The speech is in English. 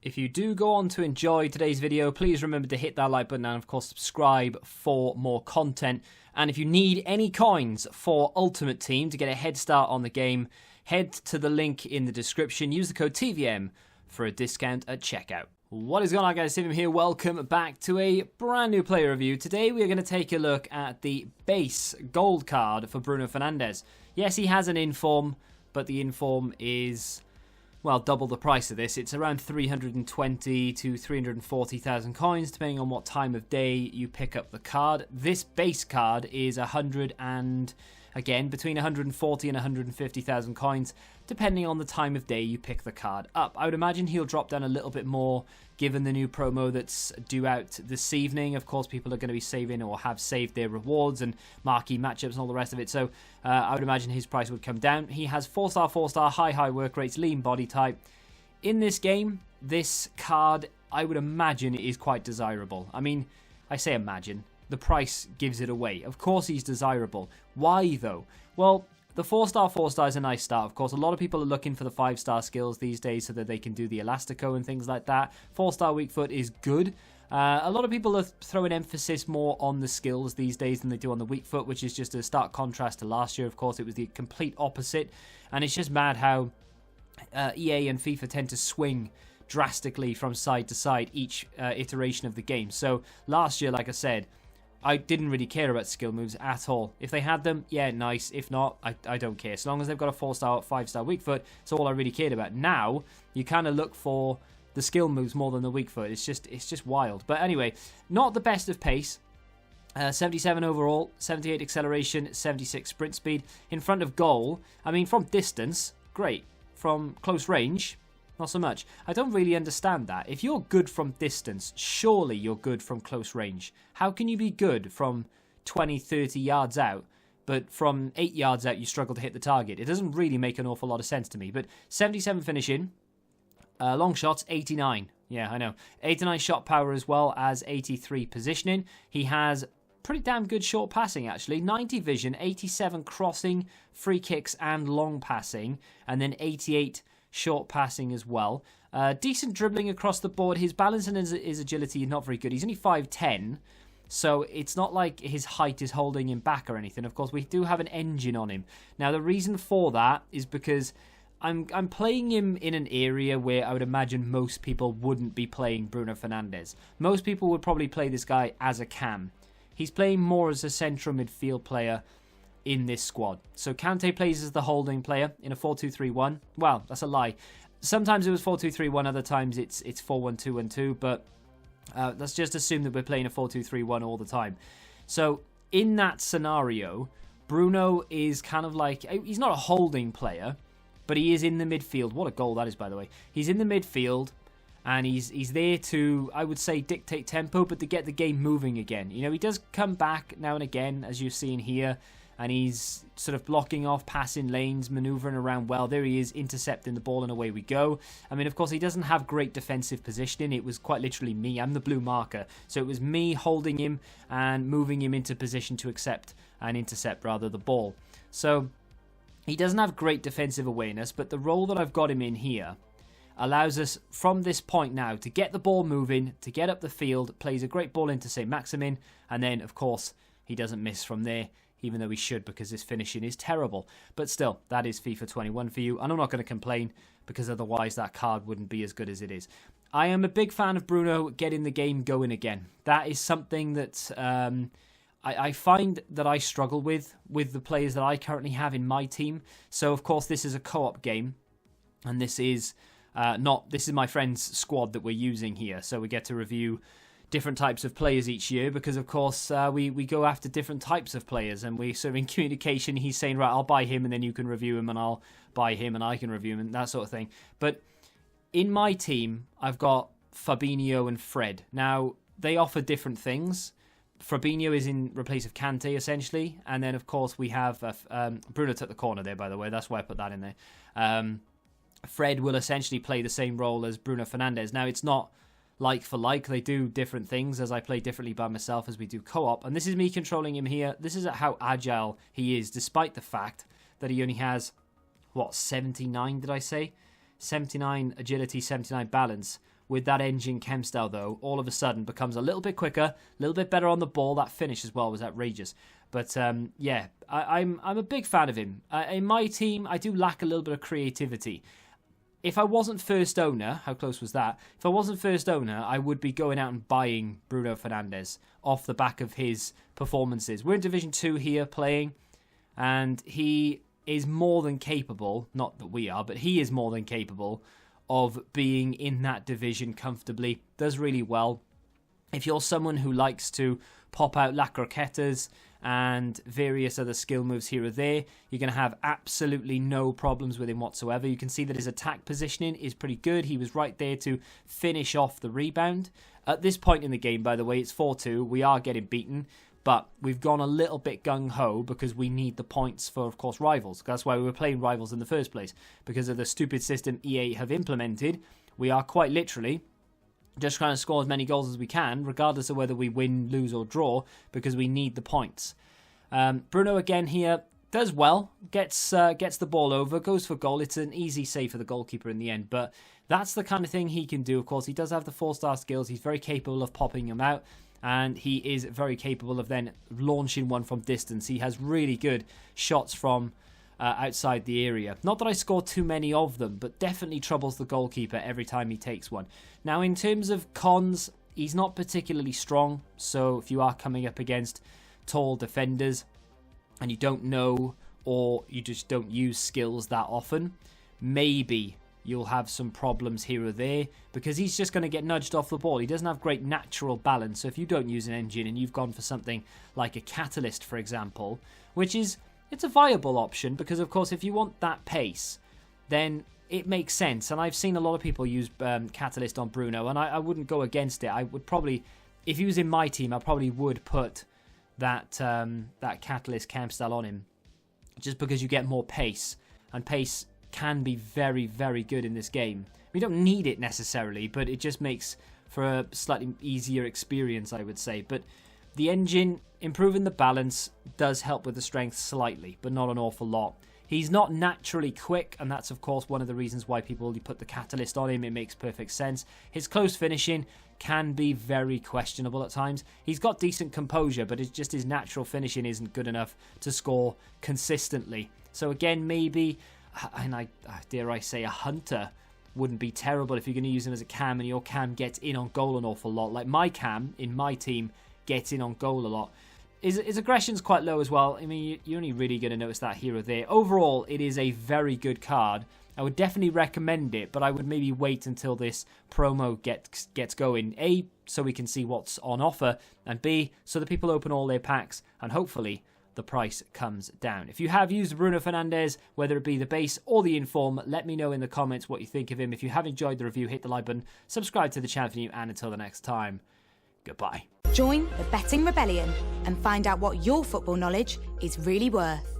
If you do go on to enjoy today's video, please remember to hit that like button and of course subscribe for more content. And if you need any coins for Ultimate Team to get a head start on the game, head to the link in the description. Use the code TVM for a discount at checkout. What is going on, guys? Tim here. Welcome back to a brand new player review. Today we are going to take a look at the base gold card for Bruno Fernandes. Yes, he has an inform, but the inform is, well, double the price of this. It's around 320 to 340,000 coins, depending on what time of day you pick up the card. This base card is between 140 and 150,000 coins, depending on the time of day you pick the card up. I would imagine he'll drop down a little bit more, given the new promo that's due out this evening. Of course, people are going to be saving or have saved their rewards and marquee matchups and all the rest of it. So I would imagine his price would come down. He has 4-star, 4-star, high work rates, lean body type. In this game, this card, I would imagine, is quite desirable. I mean, I say imagine. The price gives it away. Of course he's desirable. Why though? Well, the 4-star, 4-star is a nice start. Of course, a lot of people are looking for the 5-star skills these days so that they can do the Elastico and things like that. 4-star weak foot is good. A lot of people are throwing emphasis more on the skills these days than they do on the weak foot, which is just a stark contrast to last year. Of course, it was the complete opposite. And it's just mad how EA and FIFA tend to swing drastically from side to side each iteration of the game. So last year, like I said, I didn't really care about skill moves at all. If they had them, yeah, nice. If not, I don't care. So long as they've got a 4-star, 5-star weak foot, it's all I really cared about. Now, you kind of look for the skill moves more than the weak foot. It's just wild. But anyway, not the best of pace. 77 overall, 78 acceleration, 76 sprint speed. In front of goal, I mean, from distance, great. From close range, not so much. I don't really understand that. If you're good from distance, surely you're good from close range. How can you be good from 20, 30 yards out, but from 8 yards out you struggle to hit the target? It doesn't really make an awful lot of sense to me. But 77 finishing, long shots, 89. Yeah, I know. 89 shot power as well as 83 positioning. He has pretty damn good short passing, actually. 90 vision, 87 crossing, free kicks and long passing, and then 88 short passing as well. Decent dribbling across the board. His balance and his agility is not very good. He's only 5'10", so it's not like his height is holding him back or anything. Of course, we do have an engine on him. Now, the reason for that is because I'm playing him in an area where I would imagine most people wouldn't be playing Bruno Fernandes. Most people would probably play this guy as a cam. He's playing more as a central midfield player in this squad. So Kante plays as the holding player in a 4-2-3-1. Well, that's a lie. Sometimes it was 4-2-3-1, other times it's 4-1-2-1-2, but let's just assume that we're playing a 4-2-3-1 all the time. So in that scenario, Bruno is kind of like, he's not a holding player, but he is in the midfield. What a goal that is, by the way. He's in the midfield, and he's there to, I would say, dictate tempo, but to get the game moving again. You know, he does come back now and again, as you've seen here, and he's sort of blocking off passing lanes, manoeuvring around well. There he is, intercepting the ball, and away we go. I mean, of course, he doesn't have great defensive positioning. It was quite literally me. I'm the blue marker. So it was me holding him and moving him into position to accept and intercept, rather, the ball. So he doesn't have great defensive awareness, but the role that I've got him in here allows us, from this point now, to get the ball moving, to get up the field, plays a great ball into St. Maximin, and then, of course, he doesn't miss from there, even though he should, because his finishing is terrible. But still, that is FIFA 21 for you, and I'm not going to complain, because otherwise that card wouldn't be as good as it is. I am a big fan of Bruno getting the game going again. That is something that I find that I struggle with the players that I currently have in my team. So, of course, this is a co-op game, and this is this is my friend's squad that we're using here. So we get to review different types of players each year because, of course, we go after different types of players, and we sort of in communication, he's saying, right, I'll buy him and then you can review him, and I'll buy him and I can review him, and that sort of thing. But in my team, I've got Fabinho and Fred. Now, they offer different things. Fabinho is in replace of Kante, essentially, and then, of course, we have Bruno took the corner there, by the way. That's why I put that in there. Fred will essentially play the same role as Bruno Fernandes. Now, it's not like for like. They do different things, as I play differently by myself as we do co-op. And this is me controlling him here. This is how agile he is, despite the fact that he only has, what, 79, did I say? 79 agility, 79 balance. with that engine chem style, though, all of a sudden becomes a little bit quicker, a little bit better on the ball. That finish as well was outrageous. But yeah, I'm a big fan of him. In my team, I do lack a little bit of creativity. If I wasn't first owner, how close was that? If I wasn't first owner, I would be going out and buying Bruno Fernandes off the back of his performances. We're in Division 2 here playing, and he is more than capable, not that we are, but he is more than capable of being in that division comfortably. Does really well. If you're someone who likes to pop out La Croquetas and various other skill moves here or there, you're going to have absolutely no problems with him whatsoever. You can see that his attack positioning is pretty good. He was right there to finish off the rebound. At this point in the game, by the way, it's 4-2. We are getting beaten, but we've gone a little bit gung-ho because we need the points for, of course, Rivals. That's why we were playing Rivals in the first place. Because of the stupid system EA have implemented, we are quite literally just trying to score as many goals as we can, regardless of whether we win, lose or draw, because we need the points. Bruno again here does well, gets the ball over, goes for goal. It's an easy save for the goalkeeper in the end, but that's the kind of thing he can do. Of course, he does have the 4-star skills. He's very capable of popping them out, and he is very capable of then launching one from distance. He has really good shots from outside the area. Not that I score too many of them, but definitely troubles the goalkeeper every time he takes one. Now, in terms of cons, he's not particularly strong, so if you are coming up against tall defenders and you don't know, or you just don't use skills that often, maybe you'll have some problems here or there, because he's just going to get nudged off the ball. He doesn't have great natural balance, so if you don't use an engine and you've gone for something like a catalyst, for example, which is, it's a viable option, because of course if you want that pace, then it makes sense. And I've seen a lot of people use catalyst on Bruno, and I wouldn't go against it. I would probably, if he was in my team, I probably would put that catalyst chem style on him, just because you get more pace, and pace can be very, very good in this game. We don't need it necessarily, but it just makes for a slightly easier experience, I would say. But the engine, improving the balance, does help with the strength slightly, but not an awful lot. He's not naturally quick, and that's, of course, one of the reasons why people put the catalyst on him. It makes perfect sense. His close finishing can be very questionable at times. He's got decent composure, but it's just his natural finishing isn't good enough to score consistently. So again, maybe, and I dare I say, a hunter wouldn't be terrible if you're going to use him as a cam, and your cam gets in on goal an awful lot. Like my cam in my team gets in on goal a lot. His aggression's quite low as well. I mean, you're only really going to notice that here or there. Overall, it is a very good card. I would definitely recommend it, but I would maybe wait until this promo gets going. A, so we can see what's on offer, and B, so that people open all their packs, and hopefully the price comes down. If you have used Bruno Fernandes, whether it be the base or the inform, let me know in the comments what you think of him. If you have enjoyed the review, hit the like button, subscribe to the channel if you're new, and until the next time, goodbye. Join the Betting Rebellion and find out what your football knowledge is really worth.